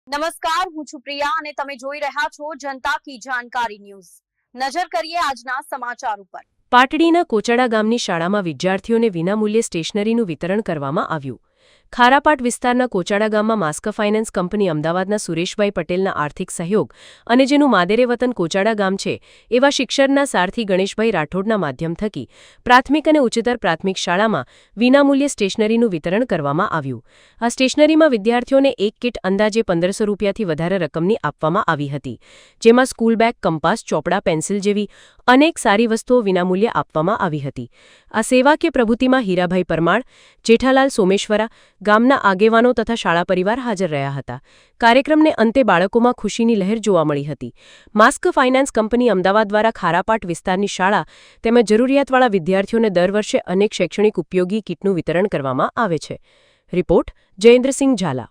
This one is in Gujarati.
નમસ્કાર, હું છું પ્રિયા અને તમે જોઈ રહ્યા છો જનતા કી જાણકારી ન્યૂઝ। નજર કરીએ આજના સમાચાર ઉપર। પાટડીના કોચાડા ગામની શાળામાં વિદ્યાર્થીઓને વિનામૂલ્યે સ્ટેશનરીનું વિતરણ કરવામાં આવ્યું। ખારાપાટ વિસ્તારના કોચાડા ગામમાં માસ્ક ફાઇનાન્સ કંપની અમદાવાદના સુરેશભાઈ પટેલના આર્થિક સહયોગ અને જેનું માદેરે વતન કોચાડા ગામ છે એવા શિક્ષણના સારથી ગણેશભાઈ રાઠોડના માધ્યમ થકી પ્રાથમિક અને ઉચ્ચતર પ્રાથમિક શાળામાં વિનામૂલ્યે સ્ટેશનરીનું વિતરણ કરવામાં આવ્યું। આ સ્ટેશનરીમાં વિદ્યાર્થીઓને એક કિટ અંદાજે 1500 રૂપિયાથી વધારે રકમની આપવામાં આવી હતી, જેમાં સ્કૂલ બેગ, કંપાસ, ચોપડા, પેન્સિલ જેવી અનેક સારી વસ્તુઓ વિનામૂલ્યે આપવામાં આવી હતી। આ સેવાકીય પ્રવૃત્તિમાં હીરાભાઈ પરમાર, જેઠાલાલ સોમેશ્વરા, ગામના આગેવાનો તથા શાળા પરિવાર હાજર રહ્યા હતા। કાર્યક્રમને અંતે બાળકોમાં ખુશીની લહેર જોવા મળી હતી। માસ્ક ફાઇનાન્સ કંપની અમદાવાદ દ્વારા ખારાપાટ વિસ્તારની શાળા તેમજ જરૂરિયાતવાળા વિદ્યાર્થીઓને દર વર્ષે અનેક શૈક્ષણિક ઉપયોગી કીટનું વિતરણ કરવામાં આવે છે। રિપોર્ટ જયેન્દ્રસિંહ ઝાલા।